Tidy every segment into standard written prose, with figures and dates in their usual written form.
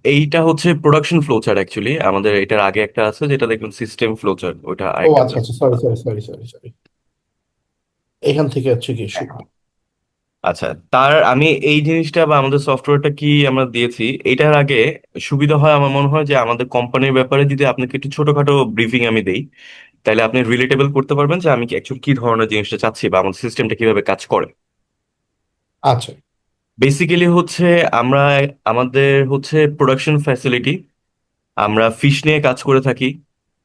এইটা হচ্ছে production flow chart. Actually আমাদের এটার আগে একটা আছে যেটা দেখবেন সিস্টেম ফ্লো চার্ট, ওটা ও আরেকটা। আচ্ছা আচ্ছা, sorry sorry sorry sorry sorry, এখান থেকে হচ্ছে কি শুরু। আচ্ছা, তার আমি এই জিনিসটা বা আমাদের সফটওয়্যারটা কি আমরা দিয়েছি এটার আগে সুবিধা হয় আমার মনে হয় যে আমাদের কোম্পানির ব্যাপারে যদি আপনাকে একটু ছোটখাটো ব্রিফিং আমি দেই, তাহলে আপনি রিলেটেবল করতে পারবেন যে আমি কি অ্যাকচুয়ালি কি ধরনের জিনিসটা চাচ্ছি বা আমাদের সিস্টেমটা কিভাবে কাজ করে। আচ্ছা। বেসিক্যালি হচ্ছে আমরা আমাদের হচ্ছে প্রোডাকশন ফ্যাসিলিটি, আমরা ফিশ নিয়ে কাজ করে থাকি,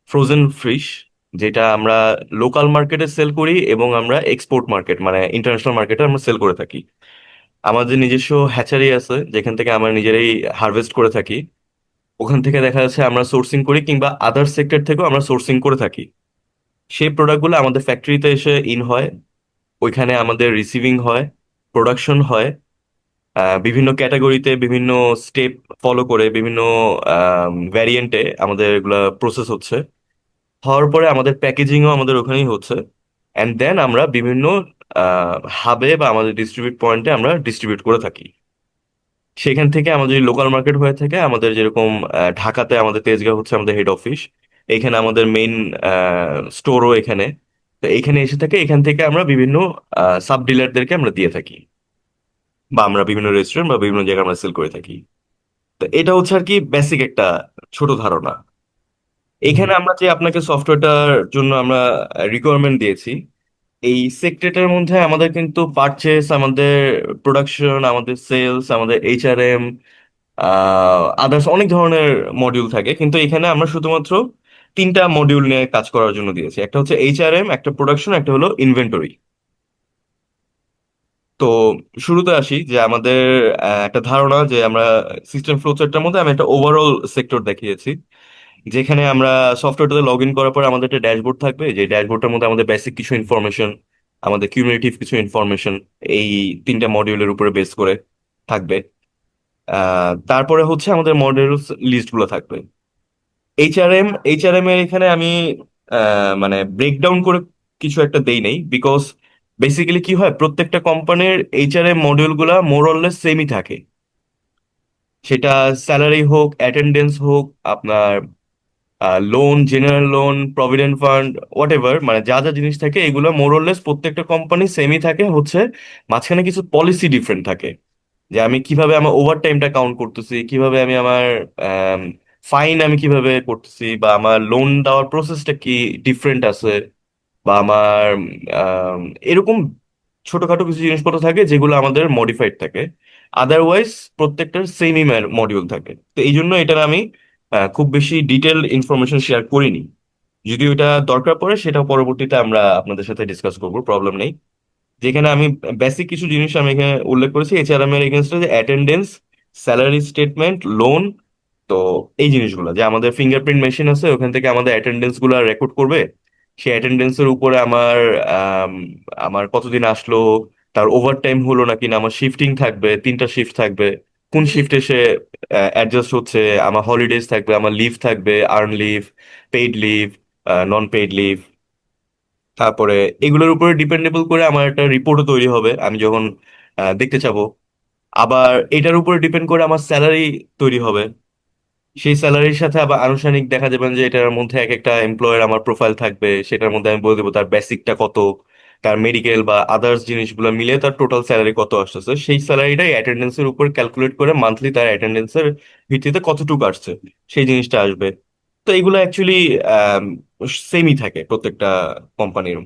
ফ্রোজেন ফিশ, যেটা আমরা লোকাল মার্কেটে সেল করি এবং আমরা এক্সপোর্ট মার্কেট মানে ইন্টারন্যাশনাল মার্কেটে আমরা সেল করে থাকি। আমাদের নিজস্ব হ্যাচারি আছে যেখান থেকে আমরা নিজেরাই হারভেস্ট করে থাকি। ওখান থেকে দেখা যাচ্ছে আমরা সোর্সিং করি কিংবা আদার সেক্টর থেকেও আমরা সোর্সিং করে থাকি। সেই প্রোডাক্টগুলো আমাদের ফ্যাক্টরিতে এসে ইন হয়, ওইখানে আমাদের রিসিভিং হয়, প্রোডাকশন হয়, বিভিন্ন ক্যাটাগরিতে বিভিন্ন স্টেপ ফলো করে বিভিন্ন ভ্যারিয়েন্টে আমাদের এগুলা প্রসেস হচ্ছে। হওয়ার পরে আমাদের প্যাকেজিংও আমাদের ওখানেই হচ্ছে। অ্যান্ড দেন আমরা বিভিন্ন হাবে বা আমাদের ডিস্ট্রিবিউট পয়েন্টে আমরা ডিস্ট্রিবিউট করে থাকি। সেখান থেকে আমাদের লোকাল মার্কেট হয়ে থাকে আমাদের যেরকম ঢাকাতে আমাদের তেজগাঁও হচ্ছে আমাদের হেড অফিস, এখানে আমাদের মেইন স্টোরও এখানে। তো এখানে এসে থাকে, এখান থেকে আমরা বিভিন্ন সাব ডিলারদেরকে আমরা দিয়ে থাকি, বা আমরা বিভিন্ন রেস্টুরেন্ট বা বিভিন্ন জায়গায় আমরা সেল করে থাকি। তো এটা হচ্ছে আর কি বেসিক একটা ছোট ধারণা। হুম। এখানে আমরা যে আপনাকে সফটওয়্যারটার জন্য আমরা রিকোয়ারমেন্ট দিয়েছি, এই সেক্টরের মধ্যে আমাদের কিন্তু পারচেস, আমাদের প্রোডাকশন, আমাদের সেলস, আমাদের এইচআরএম, আদার্স অনেক ধরনের মডিউল থাকে, কিন্তু এখানে আমরা শুধুমাত্র তিনটা মডিউল নিয়ে কাজ করার জন্য দিয়েছি। একটা হচ্ছে এইচআরএম, একটা প্রোডাকশন, একটা হলো ইনভেন্টরি। তো শুরুতে আসি যে আমাদের একটা ধারণা যে আমরা সিস্টেম ফ্লোচার্টটার মধ্যে আমি একটা ওভারঅল সেক্টর দেখিয়েছি, যেখানে আমরা সফটওয়্যারটাতে লগ ইন করার পর আমাদের একটা ড্যাশবোর্ড থাকবে, যে ড্যাশবোর্ডটার মধ্যে আমাদের বেসিক কিছু ইনফরমেশন, আমাদের কিউমুলেটিভ কিছু ইনফরমেশন এই তিনটা মডিউলের উপরে বেস করে থাকবে। তারপরে হচ্ছে আমাদের মডিউল লিস্টগুলো থাকবে। এইচআরএম এর এখানে আমি মানে ব্রেকডাউন করে কিছু একটা দেই নেই, বিকজ বেসিক্যালি কি হয় প্রত্যেকটা কোম্পানির এইচআরএম মডিউলগুলো মোর অরলেস সেমই থাকে। সেটা স্যালারি হোক, অ্যাটেন্ডেন্স হোক, আপনার loan, general loan, provident fund, what ever, মানে যা যা জিনিস থাকে এগুলো মোরলেস প্রত্যেকটা কোম্পানি সেমই থাকে। হচ্ছে মাঝখানে কিছু পলিসি ডিফারেন্ট থাকে, যে আমি কিভাবে আমার ওভার টাইমটা কাউন্ট করতেছি, কিভাবে আমি আমার ফাইন আমি কিভাবে করতেছি, বা আমার লোন দেওয়ার প্রসেসটা কি ডিফারেন্ট আছে, বা আমার আম, এরকম ছোটখাটো কিছু জিনিসপত্র থাকে যেগুলো আমাদের মডিফাইড থাকে। আদারওয়াইজ প্রত্যেকটার সেমই মডিউল থাকে। তো এই জন্য এটা আমি খুব বেশি ডিটেল ইনফরমেশন শেয়ার করিনি। যদি ওটা দরকার পড়ে সেটা পরবর্তীতে আমরা আপনাদের সাথে ডিসকাস করবো, প্রবলেম নেই। যেখানে আমি বেসিক কিছু জিনিস আমি এখানে উল্লেখ করেছি এইচআরএম এর এগেনস্টে, যে অ্যাটেন্ডেন্স, স্যালারি স্টেটমেন্ট, লোন। তো এই জিনিসগুলো যে আমাদের ফিঙ্গারপ্রিন্ট মেশিন আছে, ওখান থেকে আমাদের অ্যাটেন্ডেন্স গুলো রেকর্ড করবে। সেই অ্যাটেন্ডেন্সের উপরে আমার আম, আমার কতদিন আসলো, তার ওভার টাইম হলো নাকি না, আমার শিফটিং থাকবে, তিনটা শিফট থাকবে, কোন শিফটে সে অ্যাডজাস্ট হচ্ছে, আমার হলিডেজ থাকবে, আমার লিভ থাকবে, আর্ন লিভ, পেইড লিভ, নন পেইড লিভ। তারপরে এগুলোর উপরে ডিপেন্ডেবল করে আমার একটা রিপোর্টও তৈরি হবে আমি যখন দেখতে চাবো। আবার এটার উপরে ডিপেন্ড করে আমার স্যালারি তৈরি হবে। সেই স্যালারির সাথে আবার আনুষ্ঠানিক দেখা যাবে যে এটার মধ্যে এক একটা এমপ্লয়ের আমার প্রোফাইল থাকবে, সেটার মধ্যে আমি বলে দেবো তার বেসিকটা কত, তার মেডিকেল বা আদার্স জিনিসগুলো মিলে তার টোটাল স্যালারি কত আসতেছে। সেই স্যালারিটাই অ্যাটেন্ডেন্সের উপর ক্যালকুলেট করে মান্থলি তার অ্যাটেন্ডেন্সের ভিত্তিতে কতটুকু আসছে সেই জিনিসটা আসবে। তো এগুলো অ্যাকচুয়ালি সেমই থাকে প্রত্যেকটা কোম্পানির।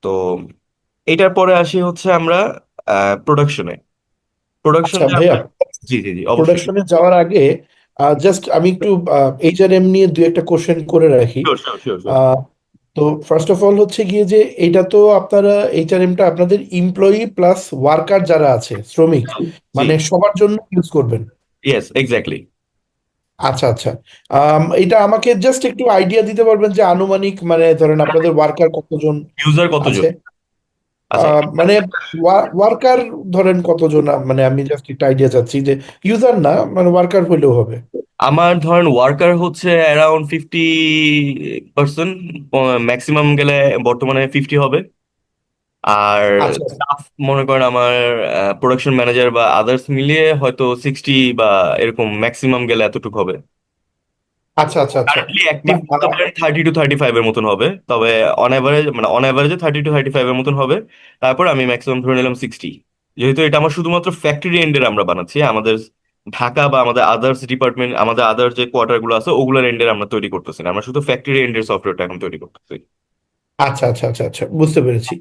তো এটার পরে আসি হচ্ছে আমরা প্রোডাকশনে। আচ্ছা প্রোডাকশনে ভাইয়া, আমরা, জি জি জি অবশ্যই। প্রোডাকশনে যাওয়ার আগে জাস্ট আমি একটু এইচআরএম নিয়ে দু একটা কোশ্চেন করে রাখি। Sure sure sure sure. Ah, তো ফার্স্ট অফ অল হচ্ছে গিয়ে যে এটা তো আপনারা এইচআরএমটা আপনাদের এমপ্লয়ি প্লাস ওয়ার্কার যারা আছে শ্রমিক, জি, মানে সবার জন্য ইউজ করবেন। Yes exactly. আচ্ছা আচ্ছা। এটা আমাকে জাস্ট একটু আইডিয়া দিতে পারবেন যে আনুমানিক মানে ধরেন আপনাদের ওয়ার্কার কতজন ইউজার আছে? কতজন? আচ্ছা, মানে ওয়ার্কার ধরেন কতজন, মানে আমি জাস্ট একটা আইডিয়া চাচ্ছি যে ইউজার না, মানে ওয়ার্কার হইলেও হবে। আমার ধরেন ওয়ার্কার হচ্ছে অ্যারাউন্ড 50%, ম্যাক্সিমাম গেলে বর্তমানে 50 হবে। আর আচ্ছা স্টাফ মনে করেন আমার প্রোডাকশন ম্যানেজার বা আদার্স মিলিয়ে হয়তো 60 বা এরকম ম্যাক্সিমাম গেলে এতটুকু হবে। আচ্ছা আচ্ছা আচ্ছা। কারেন্টলি অ্যাক্টিভ বলতে পারেন 30 to 35 এর মতন হবে, তবে অন অ্যাভারেজে 30 to 35 এর মতন হবে। তারপর আমি ম্যাক্সিমাম ধরে নিলাম 60। যেহেতু এটা আমার শুধুমাত্র ফ্যাক্টরি এন্ডের আমরা বানাচ্ছি, আমাদের ঢাকা বা আমাদের আদার্স ডিপার্টমেন্ট, আমাদের আদার্স যে কোয়ার্টার গুলো আছে ওগুলোর এন্ডের আমরা তৈরি করতেছি না, আমরা শুধু ফ্যাক্টরি এন্ডের সফটওয়্যারটা এখন তৈরি করতেছি। আচ্ছা আচ্ছা আচ্ছা আচ্ছা, বুঝতে পেরেছি।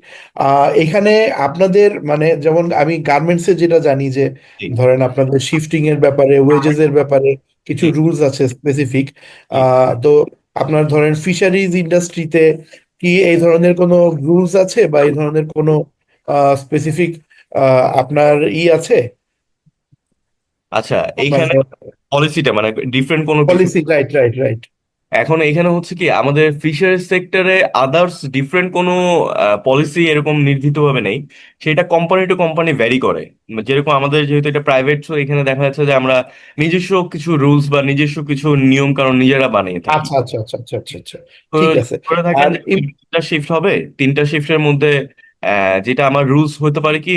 এখানে আপনাদের মানে যেমন আমি গার্মেন্টসে যেটা জানি যে জি ধরেন আপনাদের শিফটিং এর ব্যাপারে, ওয়েজেস এর ব্যাপারে কিছু জি রুলস আছে স্পেসিফিক। জি। তো আপনার ধরেন ফিশারিজ ইন্ডাস্ট্রিতে কি এই ধরনের কোনো রুলস আছে, বা এই ধরনের কোনো স্পেসিফিক আপনার আছে আচ্ছা, এইখানে মানে পলিসিটা মানে ডিফারেন্ট কোনো কিছু। পলিসি? Right right right. এখন এইখানে হচ্ছে কি আমাদের ফিশারিজ সেক্টরে আদার্স ডিফারেন্ট কোনো পলিসি এরকম নির্ধারিতভাবে নেই। সেটা কোম্পানি টু কোম্পানি ভ্যারি করে। যেরকম আমাদের যেহেতু এটা প্রাইভেট, তো এখানে দেখা যাচ্ছে যে আমরা নিজস্ব কিছু রুলস বা নিজস্ব কিছু নিয়ম কানুন নিজেরা বানিয়ে থাকি। আচ্ছা আচ্ছা আচ্ছা আচ্ছা আচ্ছা আচ্ছা, তো ঠিক আছে। করে থাকেন আর যে 3টা শিফট হবে, 3টা শিফটের মধ্যে যেটা আমার রুলস হতে পারে কি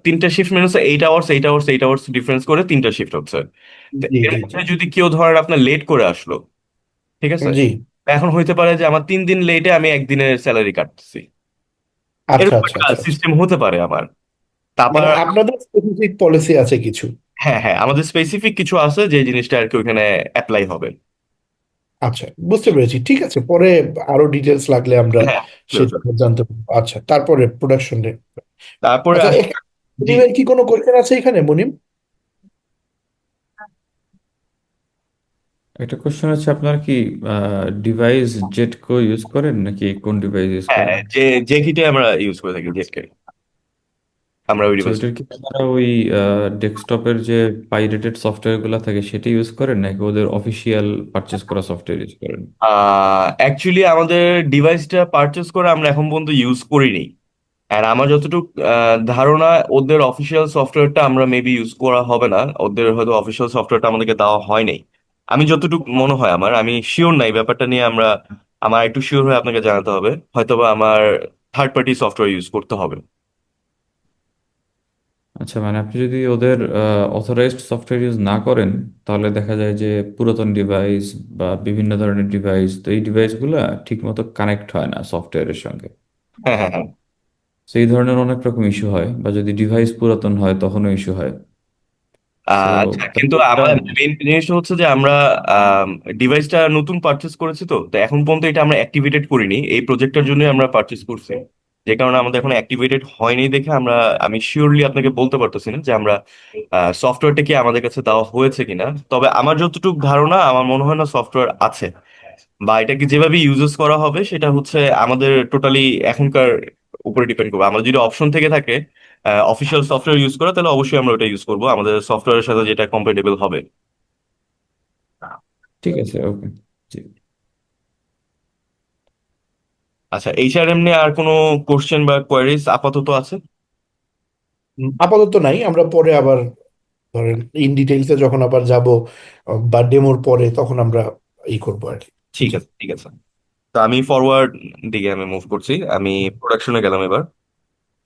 3টা শিফট মানে 8 আওয়ার্স 8 আওয়ার্স 8 আওয়ার্স ডিফারেন্স করে 3টা শিফট হচ্ছে। তো জি এর জি জি মধ্যে যদি কেউ ধরেন আপনার লেট করে আসলো, ঠিক আছে, জি। এখন হইতে পারে যে আমার 3 দিন লেটে আমি একদিনের স্যালারি কাটতেছি, আচ্ছা এরকম আচ্ছা একটা আচ্ছা আচ্ছা। সিস্টেম হতে পারে আমার। তারপর মানে আপনাদের স্পেসিফিক পলিসি আছে কিছু? হ্যাঁ হ্যাঁ, আমাদের স্পেসিফিক কিছু আছে যে জিনিসটা আর কি ওইখানে অ্যাপ্লাই হবে। আচ্ছা, বুঝতে পেরেছি, ঠিক আছে। পরে আরো ডিটেলস লাগলে আমরা হ্যাঁ সেটা জানতে পারবো। আচ্ছা, তারপরে প্রোডাকশন রে। তারপরে আচ্ছা, আসি। জি। মনিমের কি কোনো কোয়েশ্চেন আছে এখানে, মনিম? একটা কোশ্চেন আছে, আপনার কি ডিভাইস জেটকো ইউজ করেন নাকি কোন ডিভাইস ইউজ হ্যাঁ, করেন? যে যে কিটে আমরা ইউজ করে থাকি জেটকে, আমরা ওই আচ্ছা, ডিভাইস। ওইটার কি আপনারা ওই ডেস্কটপের যে পাইরেটেড সফটওয়্যার গুলো থাকে সেটা ইউজ করেন নাকি ওদের অফিসিয়াল পারচেস করা সফটওয়্যার ইউজ করেন? অ্যাকচুয়ালি আমাদের ডিভাইসটা পারচেস করে আমরা এখন পর্যন্ত ইউজ করিনি। আর আমার যতটুকু ধারণা, ওদের অফিসিয়াল সফটওয়্যারটা আমরা মেবি ইউজ করা হবে না, ওদের হয়তো অফিসিয়াল সফটওয়্যারটা আমাদেরকে দেওয়া হয় নাই। আমি যতটুকু মনে হয় আমার, আমি শিওর নাই ব্যাপারটা নিয়ে, আমার একটু শিওর হয়ে আপনাকে জানাতে হবে, হয়তোবা আমার থার্ড পার্টি সফটওয়্যার ইউজ করতে হবে। আচ্ছা, মানে আপনি যদি ওদের অথরাইজড সফটওয়্যার ইউজ না করেন তাহলে দেখা যায় যে পুরাতন ডিভাইস বা বিভিন্ন ধরনের ডিভাইস, তো এই ডিভাইসগুলো ঠিকমতো কানেক্ট হয় না সফটওয়্যারের সঙ্গে। হ্যাঁ হ্যাঁ হ্যাঁ। তো এই ধরনের অনেক রকম ইস্যু হয়, বা যদি ডিভাইস পুরাতন হয় তখনও ইস্যু হয়। সো আচ্ছা, কিন্তু তাহলে এটা আমার মেইন জিনিসটা হচ্ছে যে আমরা ডিভাইসটা নতুন পারচেস করেছি, তো এখন পর্যন্ত এটা আমরা অ্যাক্টিভেটেড করিনি, এই প্রজেক্টের জন্য আমরা পারচেস করছি। যে কারণে আমাদের এখন অ্যাক্টিভেটেড হয়নি দেখে আমি শিওরলি আপনাকে বলতে পারতেছি না যে আমরা সফটওয়্যারটা কি আমাদের কাছে দেওয়া হয়েছে কিনা। তবে আমার যতটুকু ধারণা, আমার মনে হয় না সফটওয়্যার আছে, বা এটাকে যেভাবে ইউজেস করা হবে সেটা হচ্ছে আমাদের টোটালি এখনকার উপরে ডিপেন্ড করবে। আমাদের যদি অপশন থেকে থাকে অফিসিয়াল সফটওয়্যার ইউজ করা, তাহলে অবশ্যই আমরা ওটা ইউজ করবো আমাদের সফটওয়্যারের সাথে যেটা কম্পেটেবল হবে। ঠিক আছে, ওকে। জি। আচ্ছা, এইচআরএম নিয়ে আর কোনো কোশ্চেন বা কোয়ারিজ আপাতত আছে? আপাতত নাই, আমরা পরে আবার ধরেন ইন ডিটেইলসে যখন আবার যাব বা ডেমোর পরে, তখন আমরা করবো আর কি। ঠিক জি। আছে ঠিক আছে। তো আমি ফরওয়ার্ড দিকে আমি মুভ করছি, আমি প্রোডাকশনে গেলাম এবার।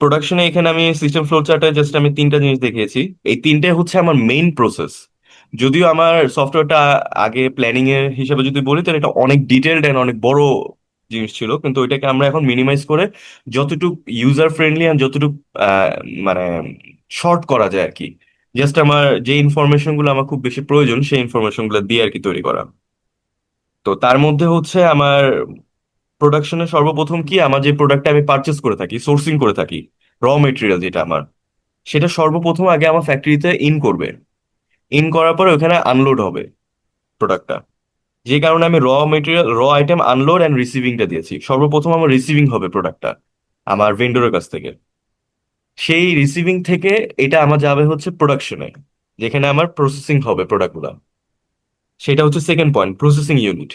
প্রোডাকশনে এখানে আমি সিস্টেম ফ্লো চার্টে জাস্ট আমি 3টা জিনিস দেখিয়েছি। এই 3টে হচ্ছে আমার মেইন প্রসেস। যদিও আমার সফটওয়্যারটা আগে প্ল্যানিং এর হিসাবে যদি বলি তাহলে এটা অনেক ডিটেলড এন্ড অনেক বড় জিনিস ছিল, কিন্তু ওইটাকে আমরা এখন মিনিমাইজ করে যতটুকু ইউজার ফ্রেন্ডলি আর যতটুকু আহ, মানে শর্ট করা যায় আর কি, জাস্ট আমার যে ইনফরমেশন গুলো আমার খুব বেশি প্রয়োজন সেই ইনফরমেশন গুলো দিয়ে আর কি তৈরি করা। তো তার মধ্যে হচ্ছে আমার প্রোডাকশনে সর্বপ্রথম কি, আমার যে প্রোডাক্টটা আমি পারচেস করে থাকি, সোর্সিং করে থাকি, র মেটেরিয়াল যেটা আমার, সেটা সর্বপ্রথম আগে আমার ফ্যাক্টরিতে ইন করবে। ইন করার পরে ওখানে আনলোড হবে প্রোডাক্টটা। যে কারণে আমি র আইটেম আনলোড অ্যান্ড রিসিভিংটা দিয়েছি। সর্বপ্রথম আমার রিসিভিং হবে প্রোডাক্টটা আমার ভেন্ডরের কাছ থেকে। সেই রিসিভিং থেকে এটা আমার যাবে হচ্ছে প্রোডাকশনে, যেখানে আমার প্রসেসিং হবে প্রোডাক্টগুলো। সেটা হচ্ছে সেকেন্ড পয়েন্ট, প্রসেসিং ইউনিট।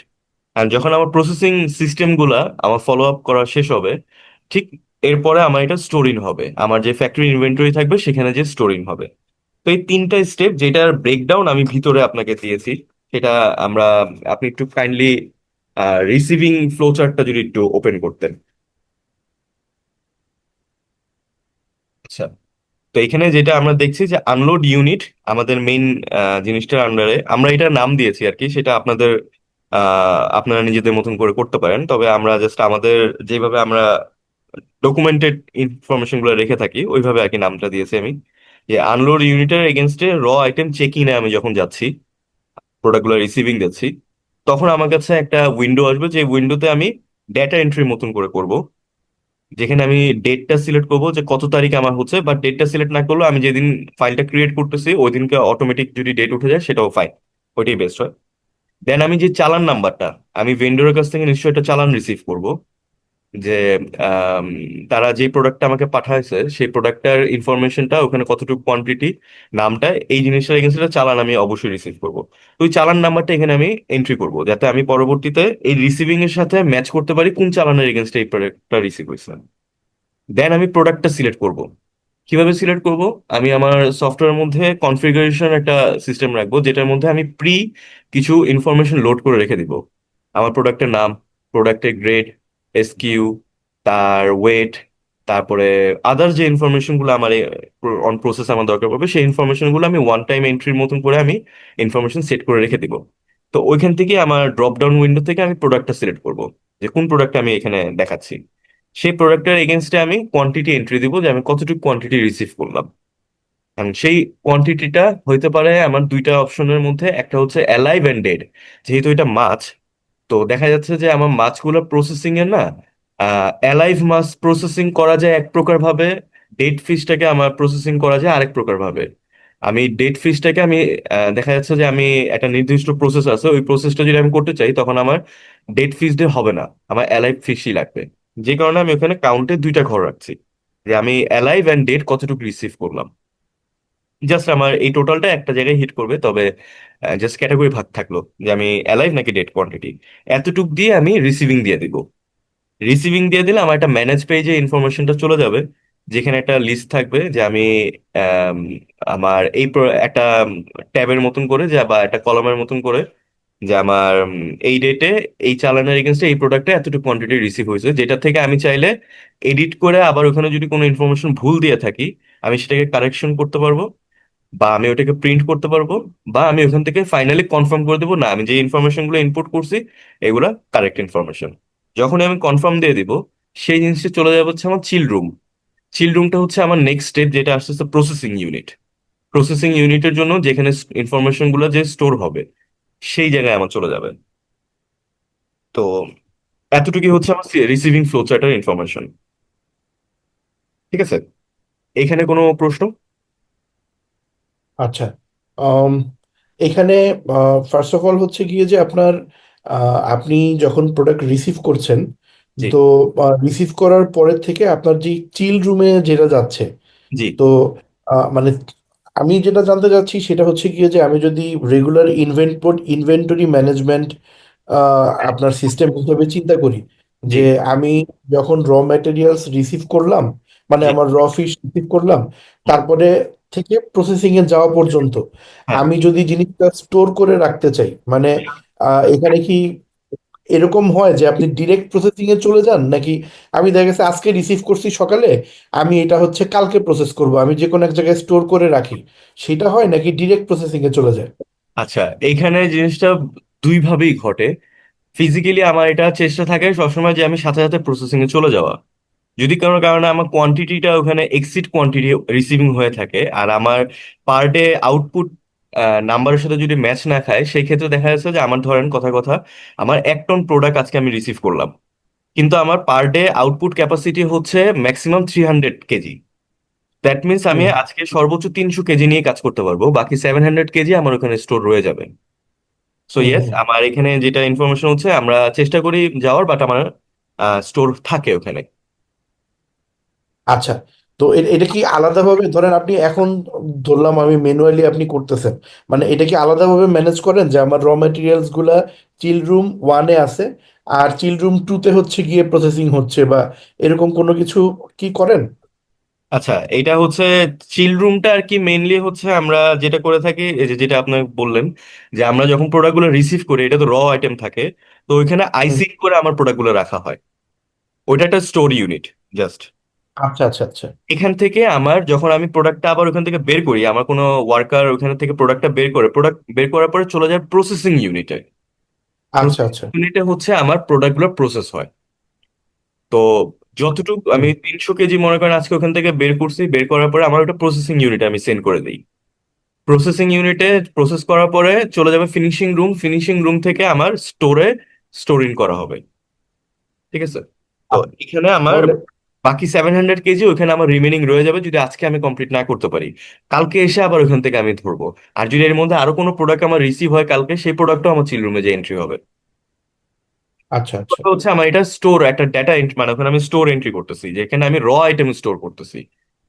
আর যখন আমার প্রসেসিং সিস্টেম গুলা আমার ফলো আপ করা শেষ হবে, ঠিক এরপরে আমার এটা স্টোরিং হবে, আমার যে ফ্যাক্টরি ইনভেন্টরি থাকবে সেখানে যে স্টোরিং হবে। তো এই 3টা স্টেপ যেটার ব্রেকডাউন আমি ভিতরে আপনাকে দিয়েছি, সেটা আমরা, আপনি একটু কাইন্ডলি রিসিভিং ফ্লো চার্টটা যদি একটু ওপেন করতেন। তো এখানে যেটা আমরা দেখছি যে আনলোড ইউনিট আমাদের মেইন জিনিসটার আন্ডারে আমরা এটা নাম দিয়েছি আর কি, সেটা আপনারা নিজেদের মতন করে করতে পারেন। তবে আমরা জাস্ট আমাদের যেভাবে আমরা ডকুমেন্টেড ইনফরমেশন গুলো রেখে থাকি ওইভাবে আর কি নামটা দিয়েছি আমি। যে আনলোড ইউনিটের এগেনস্টে র আইটেম চেকিং এ আমি যখন যাচ্ছি, প্রোডাক্টগুলো রিসিভিং দিচ্ছি, তখন আমার কাছে একটা উইন্ডো আসবে, যে উইন্ডোতে আমি ডেটা এন্ট্রি মতন করে করব, যেখানে আমি ডেটটা সিলেক্ট করবো যে কত তারিখ আমার হচ্ছে, বাট ডেটটা সিলেক্ট না করলেও আমি যেদিন ফাইলটা ক্রিয়েট করতেছি ওই দিনকে অটোমেটিক যদি ডেট উঠে যায় সেটাও ফাইন, ওইটাই বেস্ট হয়। দেন আমি যে চালান নাম্বারটা, আমি ভেন্ডরের কাছ থেকে নিশ্চয়ই একটা চালান রিসিভ করব, যে আম, তারা যে প্রোডাক্টটা আমাকে পাঠাইছে সেই প্রোডাক্টটার ইনফরমেশনটা, ওখানে কতটুকু কোয়ান্টিটি, নামটা, এই জিনিসটার এগেন্স্টে চালান আমি অবশ্যই রিসিভ করব। তো ওই চালান নাম্বারটা এখানে আমি এন্ট্রি করব, যাতে আমি পরবর্তীতে এই রিসিভিং এর সাথে ম্যাচ করতে পারি কোন চালানের এগেন্স্টে এই প্রোডাক্টটা রিসিভ হয়েছে। দেন আমি প্রোডাক্টটা সিলেক্ট করব। কিভাবে সিলেক্ট করব? আমি আমার সফটওয়্যারের মধ্যে কনফিগারেশন একটা সিস্টেম রাখবো, যেটার মধ্যে আমি কিছু ইনফরমেশন লোড করে রেখে দিব। আমার প্রোডাক্টের নাম, প্রোডাক্টের গ্রেড, এসকিউ, তার ওয়েট, তারপরে আদার যে ইনফরমেশন গুলো আমার অন প্রসেস আমার দরকার পড়বে, সেই ইনফরমেশন গুলো আমি ওয়ান টাইম এন্ট্রির মতন করে আমি ইনফরমেশন সেট করে রেখে দিব। তো ওইখান থেকে আমার ড্রপ ডাউন উইন্ডো থেকে আমি প্রোডাক্টটা সিলেক্ট করব, যে কোন প্রোডাক্ট আমি এখানে দেখাচ্ছি। সেই প্রোডাক্টের এগেনস্টে আমি কোয়ান্টিটি এন্ট্রি দিব, যে আমি কতটুকু কোয়ান্টিটি রিসিভ করলাম। And সেই কোয়ান্টিটিটা হইতে পারে আমার দুইটা অপশনের মধ্যে, একটা হচ্ছে অ্যালাইভ অ্যান্ড ডেড। যেহেতু এটা মাছ, তো দেখা যাচ্ছে যে আমার মাছগুলো প্রসেসিং এর না, অ্যালাইভ মাছ প্রসেসিং করা যায় এক প্রকার ভাবে, ডেড ফিশটাকে আমার প্রসেসিং করা যায় আরেক প্রকার ভাবে। আমি ডেড ফিশটাকে আমি দেখা যাচ্ছে যে আমি একটা নির্দিষ্ট প্রসেস আছে, ওই প্রসেসটা যদি আমি করতে চাই তখন আমার ডেড ফিশ দিয়ে হবে না, আমার অ্যালাইভ ফিশই লাগবে। যে কারণে আমি ওখানে কাউন্টে দুইটা ঘর রাখছি, যে আমি অ্যালাইভ অ্যান্ড ডেড কতটুকু রিসিভ করলাম। জাস্ট আমার এই টোটালটা একটা জায়গায় হিট করবে, তবে জাস্ট ক্যাটাগরি ভাগ থাকলো যে আমি অ্যালাইভ নাকি ডেড কোয়ান্টিটি, এতটুক দিয়ে আমি রিসিভিং দিয়ে দিব। রিসিভিং দিয়ে দিলে আমার একটা ম্যানেজ পেজে ইনফরমেশনটা চলে যাবে, যেখানে একটা লিস্ট থাকবে যে আমি আম, আমার একটা ট্যাবের মতন করে, যে বা একটা কলমের মতন করে, যে আমার এই ডেটে এই চালানের এগেনস্টে এই প্রোডাক্টে এতটুকু কোয়ান্টিটি রিসিভ হয়েছে, যেটা থেকে আমি চাইলে এডিট করে আবার ওখানে যদি কোনো ইনফরমেশন ভুল দিয়ে থাকি আমি সেটাকে কারেকশন করতে পারবো, বা আমি ওটাকে প্রিন্ট করতে পারবো, বা আমি ওখান থেকে ফাইনালি কনফার্ম করে দেবো না আমি যে ইনফরমেশন গুলো ইনপুট করছি এগুলা কারেক্ট ইনফরমেশন। যখন আমি কনফার্ম দিয়ে দিব, সেই জিনিসটা চলে যাবে হচ্ছে আমার চিল রুম। চিল রুমটা হচ্ছে আমার নেক্সট স্টেপ, যেটা আসতেছে প্রসেসিং ইউনিট। প্রসেসিং ইউনিটের জন্য যেখানে ইনফরমেশন গুলো যে স্টোর হবে সেই জায়গায় আমার চলে যাবে। তো এতটুকুই হচ্ছে আমার রিসিভিং ফ্লো চার্টের ইনফরমেশন। ঠিক আছে, এখানে কোনো প্রশ্ন? আচ্ছা। আম, এখানে ফার্স্ট অফ অল হচ্ছে গিয়ে যে আপনার আপনি যখন প্রোডাক্ট রিসিভ করছেন, জি। তো রিসিভ করার পরের থেকে আপনার যে চিল রুমে যেটা যাচ্ছে, জি। তো মানে আমি যেটা জানতে চাচ্ছি সেটা হচ্ছে গিয়ে যে আমি যদি রেগুলার ইনভেন্টরি ম্যানেজমেন্ট আপনার সিস্টেম হিসেবে চিন্তা করি, জি। যে আমি যখন র ম্যাটেরিয়ালস রিসিভ করলাম, মানে জি। আমার র ফিশ রিসিভ করলাম, হুম। তারপরে থেকে প্রসেসিং এ যাওয়া পর্যন্ত হ্যাঁ। আমি যদি জিনিসটা স্টোর করে রাখতে চাই, মানে এখানে কি এরকম হয় যে আপনি ডিরেক্ট প্রসেসিং এ চলে যান, নাকি আমি দেখা গেছে আজকে রিসিভ করছি সকালে, আমি এটা হচ্ছে কালকে প্রসেস করব, আমি যে কোনো এক জায়গায় স্টোর করে রাখি, সেটা হয় নাকি ডিরেক্ট প্রসেসিং এ চলে যায়? আচ্ছা, এইখানে জিনিসটা দুই ভাবেই ঘটে। ফিজিক্যালি আমার এটা চেষ্টা থাকে সবসময় যে আমি সাথে সাথে প্রসেসিং এ চলে যাওয়া। যদি কোনো কারণে আমার কোয়ান্টিটিটা ওখানে এক্সিড কোয়ান্টিটি রিসিভিং হয়ে থাকে, আর আমার পার ডে আউটপুট নাম্বারের সাথে যদি ম্যাচ না খায়, সেই ক্ষেত্রে দেখা যাচ্ছে যে আমার ধরেন কথা কথা আমার 1 টন প্রোডাক্ট আজকে আমি রিসিভ করলাম, কিন্তু আমার পার ডে আউটপুট ক্যাপাসিটি হচ্ছে ম্যাক্সিমাম 300 কেজি। দ্যাট মিনস আমি হুম, আজকে সর্বোচ্চ 300 কেজি নিয়ে কাজ করতে পারবো, বাকি 700 কেজি আমার ওখানে স্টোর রয়ে যাবে। সো হুম, ইয়েস, হুম। আমার এখানে যেটা ইনফরমেশন হচ্ছে আমরা চেষ্টা করি যাওয়ার, বাট আমার স্টোর থাকে ওখানে। আচ্ছা, তো এটা কি আলাদাভাবে ধরেন আপনি এখন, ধরলাম আমি ম্যানুয়ালি আপনি করতেছেন, মানে এটা কি আলাদাভাবে ম্যানেজ করেন যে আমার র ম্যাটেরিয়ালস গুলা চিল রুম ওয়ানে আছে আর চিল রুম টুতে হচ্ছে গিয়ে প্রসেসিং হচ্ছে, বা এরকম কোনো কিছু কি করেন? আচ্ছা, এটা হচ্ছে চিল রুমটা আর কি মেইনলি হচ্ছে আমরা যেটা করে থাকি, এই যে যেটা আপনি বললেন, যে আমরা যখন প্রোডাক্টগুলো রিসিভ করি এটা তো র আইটেম থাকে, তো ওইখানে হুম, আইসিং করে আমার প্রোডাক্টগুলো রাখা হয়। ওইটা একটা স্টোর ইউনিট জাস্ট। আচ্ছা আচ্ছা আচ্ছা এখান থেকে আমার যখন আমি প্রোডাক্টটা আবার ওখান থেকে বের করি, আমার কোনো ওয়ার্কার ওখান থেকে প্রোডাক্টটা বের করে, প্রোডাক্ট বের করার পরে চলে যায় প্রসেসিং ইউনিটে। আচ্ছা প্রসেসিং আচ্ছা ইউনিটে হচ্ছে আমার প্রোডাক্টগুলো প্রসেস হয়। তো যতটুকু আমি হুম, 300 কেজি মনে করেন আজকে ওখান থেকে বের করছি, বের করার পরে আমার ওটা প্রসেসিং ইউনিটে আমি সেন্ড করে দিই। প্রসেসিং ইউনিটে প্রসেস করার পরে চলে যাবে ফিনিশিং রুম, ফিনিশিং রুম থেকে আমার স্টোরে স্টোরিং করা হবে। ঠিক আছে? তো আচ্ছা। এখানে আমার তাহলে বাকি 700 কেজি ওখানে আমার রিমেনিং রয়ে যাবে, যদি আজকে আমি কমপ্লিট না করতে পারি। কালকে এসে আবার ওখান থেকে আমি ধরবো। আর যদি এর মধ্যে আরো কোনো প্রোডাক্ট আমার রিসিভ হয় কালকে, সেই প্রোডাক্টও আমার চিল রুমে যে এন্ট্রি হবে। আচ্ছা আচ্ছা কথা হচ্ছে আমার এটা স্টোর একটা ডেটা এন্ট্রি, মানে ওখানে আমি স্টোর এন্ট্রি করতেছি, যেখানে আমি র আইটেম স্টোর করতেছি।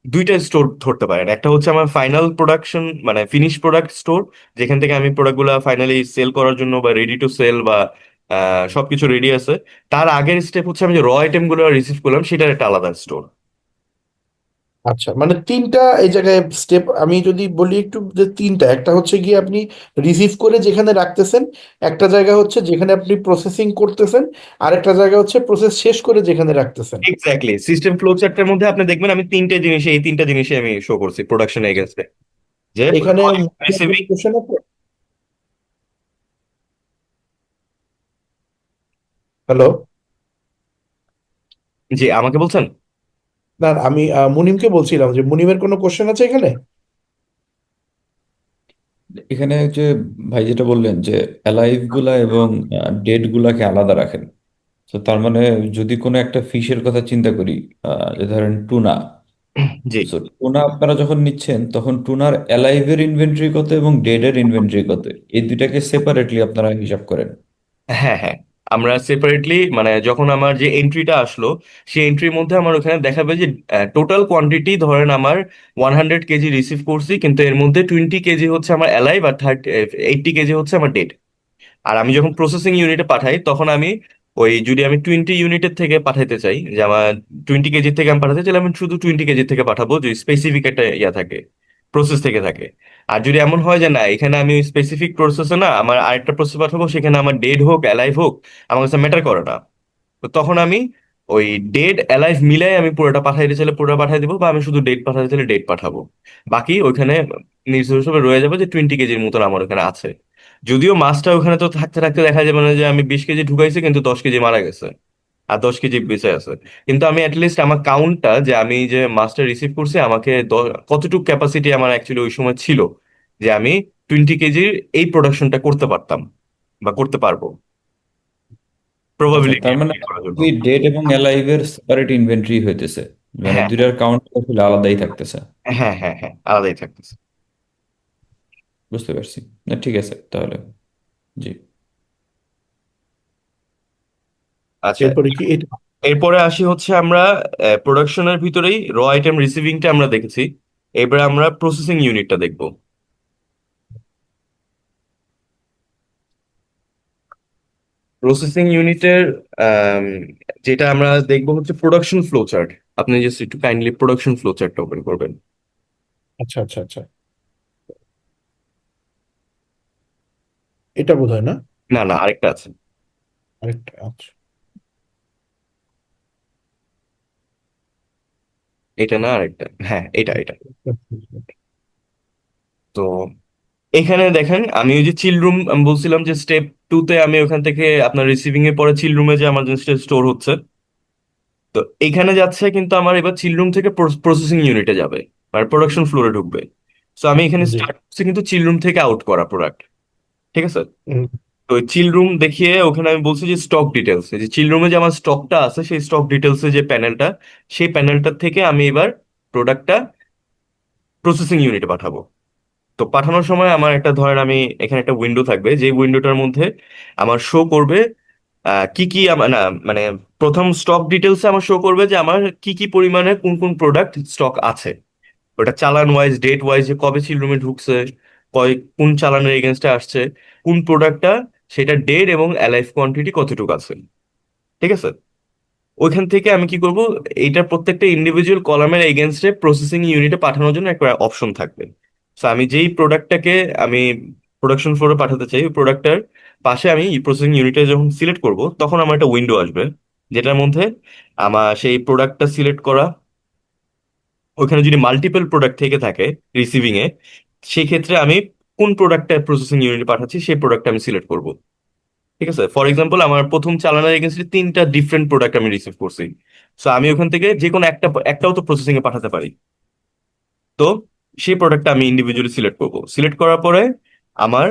দুইটা স্টোর ধরতে পারেন, একটা হচ্ছে আমার ফাইনাল প্রোডাকশন মানে ফিনিশ প্রোডাক্ট স্টোর, যেখান থেকে আমি প্রোডাক্টগুলো ফাইনালি সেল করার জন্য বা রেডি টু সেল বা সবকিছু রেডি আছে। তার আগের স্টেপ হচ্ছে আমি যে র আইটেম গুলো রিসিভ করলাম সেটার একটা আলাদা স্টোর। আচ্ছা, মানে তিনটা এই জায়গায় স্টেপ আমি যদি বলি একটু, যে তিনটা, একটা হচ্ছে গিয়ে আপনি রিসিভ করে যেখানে রাখতেছেন, একটা জায়গা হচ্ছে যেখানে আপনি প্রসেসিং করতেছেন, আর একটা জায়গা হচ্ছে প্রসেস শেষ করে যেখানে রাখতেছেন। এক্স্যাক্টলি, সিস্টেম ফ্লো চার্টের মধ্যে আপনি দেখবেন আমি এই তিনটা জিনিসই আমি শো করছি প্রোডাকশন এগেন্সটে, যে এখানে কোনো রিসিভিং। কোশ্চেন আছে? হ্যালো? জি, আমাকে বলছেন? না, আমি মুনিমকে বলছিলাম যে মুনিমের কোনো কোশ্চেন আছে এখানে? এখানে যে ভাই যেটা বললেন যে অ্যালাইভ গুলা এবং ডেড গুলাকে আলাদা রাখেন, তো তার মানে যদি কোনো একটা ফিশের কথা চিন্তা করি, যে ধরেন টুনা, জি, তো টুনা আপনারা যখন নিচ্ছেন তখন টুনার অ্যালাইভের ইনভেন্টরি কত এবং ডেডের ইনভেন্টরি কত, এই দুইটাকে সেপারেটলি আপনারা হিসাব করেন। হ্যাঁ হ্যাঁ, আমরা সেপারেটলি মানে যখন আমার যে এন্ট্রিটা আসলো, সেই এন্ট্রির মধ্যে আমার ওখানে দেখাবে যে টোটাল কোয়ান্টিটি ধরেন আমার 100 কেজি রিসিভ করছি, কিন্তু এর মধ্যে 20 কেজি হচ্ছে আমার অ্যালাইভ আর 80 কেজি হচ্ছে আমার ডেড। আর আমি যখন প্রসেসিং ইউনিটে পাঠাই তখন আমি ওই যদি আমি 20 ইউনিটের থেকে পাঠাইতে চাই, যে আমার 20 কেজির থেকে আমি পাঠাতে চাইলে আমি শুধু 20 কেজি থেকে পাঠাবো, যদি স্পেসিফিক একটা ইয়া থাকে, প্রসেস থেকে থাকে। আর যদি এমন হয় যে না, এখানে আমি স্পেসিফিক প্রসেসে না, আমার আরেকটা প্রসেস পাঠাবো, সেখানে আমার ডেড হোক অ্যালাইভ হোক আমার কাছে ম্যাটার করে না, তো তখন আমি ওই ডেড অ্যালাইভ মিলাই আমি পুরোটা পাঠাইতে চাইলে পুরোটা পাঠাই দিব, বা আমি শুধু ডেট পাঠাতে চাইলে ডেট পাঠাবো। বাকি ওইখানে নির্দিষ্ট হিসেবে রয়ে যাবে যে 20 কেজির মতন আমার ওখানে আছে। যদিও মাছটা ওখানে তো থাকতে থাকতে দেখা যাবে না যে আমি 20 কেজি ঢুকাইছি কিন্তু 10 কেজি মারা গেছে আর 10 কেজি বেঁচে আছে। কিন্তু আমি অ্যাটলিস্ট আমার কাউন্টটা, যে আমি যে মাছটা রিসিভ করছি আমাকে কতটুকু ক্যাপাসিটি আমার অ্যাকচুয়ালি ওই সময় ছিল, যে আমি 20 কেজির এই প্রোডাকশনটা করতে পারতাম বা করতে পারবো, আচ্ছা, প্রবাবিলিটি তার মানে করার জন্য। ওই ডেড এবং অ্যালাইভের সেপারেট ইনভেন্টরি হইতেছে, মানে হ্যাঁ দুইটার কাউন্ট আসলে আলাদাই থাকতেছে। হ্যাঁ হ্যাঁ হ্যাঁ, আলাদাই থাকতেছে। বুঝতে পারছি। না ঠিক আছে তাহলে। জি। আচ্ছা, এরপরে কি এটা? এরপরে আসি হচ্ছে আমরা প্রোডাকশনের ভিতরেই র আইটেম রিসিভিংটা আমরা দেখেছি, এবারে আমরা প্রসেসিং ইউনিটটা দেখব। প্রসেসিং ইউনিটের যেটা আমরা দেখবো হচ্ছে প্রোডাকশন ফ্লো চার্ট। আপনি জাস্ট একটু কাইন্ডলি প্রোডাকশন ফ্লো চার্টটা ওপেন করবেন। আচ্ছা আচ্ছা আচ্ছা, এটা বোধ হয় না? না না, আরেকটা আছে। আরেকটা, আচ্ছা। এটা না, আরেকটা, হ্যাঁ এটা এটা। তো এখানে দেখেন আমি ওই যে চিল রুম আমি বলছিলাম যে স্টেপ 2 তে আমি ওখান থেকে আপনার রিসিভিং এর পরে চিল রুমে যে আমার জিনিসটা স্টোর হচ্ছে, তো এখানে যাচ্ছে কিন্তু আমার এবার চিল রুম থেকে প্রসেসিং ইউনিটে যাবে, মানে প্রোডাকশন ফ্লোরে ঢুকবে। তো আমি এখানে জি। স্টার্ট করছি কিন্তু চিল রুম থেকে আউট করা প্রোডাক্ট। ঠিক আছে? হুম, তো চিল রুম দেখিয়ে ওখানে আমি বলছি যে স্টক ডিটেলস, যে চিল রুমে যে আমার স্টকটা আছে সেই স্টক ডিটেলস যে প্যানেলটা, সেই প্যানেলটা থেকে আমি এবার প্রোডাক্টটা প্রসেসিং ইউনিটে পাঠাবো। তো পাঠানোর সময় আমার একটা ধরেন আমি এখানে একটা উইন্ডো থাকবে, যে উইন্ডোটার মধ্যে আমার শো করবে কি কি না মানে প্রথম স্টক ডিটেলসে আমার শো করবে যে আমার কি কি পরিমাণে কোন কোন প্রোডাক্ট স্টক আছে, ওটা চালান ওয়াইজ ডেট ওয়াইজ, যে কবে চিল রুমে ঢুকছে, কোন চালানের এগেনস্টে আসছে, কোন প্রোডাক্টটা, সেটা ডেট এবং অ্যালাইভ কোয়ান্টিটি কতটুকু আছে। ঠিক আছে? ওইখান থেকে আমি কি করব, এইটার প্রত্যেকটা ইন্ডিভিজুয়াল কলামের এগেনস্টে প্রসেসিং ইউনিটে পাঠানোর জন্য একটা অপশন থাকবে। তো আমি যেই প্রোডাক্টটাকে আমি প্রোডাকশন ফ্লোরে পাঠাতে চাই, ওই প্রোডাক্টটার পাশে আমি প্রসেসিং ইউনিটে যখন সিলেক্ট করব তখন আমার একটা উইন্ডো আসবে, যেটার মধ্যে আমার সেই প্রোডাক্টটা সিলেক্ট করা, ওখানে যদি মাল্টিপল প্রোডাক্ট থেকে থাকে রিসিভিং এ, সেই ক্ষেত্রে আমি কোন প্রোডাক্টটা প্রসেসিং ইউনিটে পাঠাচ্ছি সেই প্রোডাক্টটা আমি সিলেক্ট করব। ঠিক আছে, ফর এক্সাম্পল আমার প্রথম চালানোর এগেন্সটে 3টা ডিফারেন্ট প্রোডাক্ট আমি রিসিভ করছি। সো আমি ওখান থেকে যে কোনো একটাও তো প্রসেসিং এ পাঠাতে পারি। তো সেই প্রোডাক্টটা আমি ইন্ডিভিজুয়ালি সিলেক্ট করব। সিলেক্ট করার পরে আমার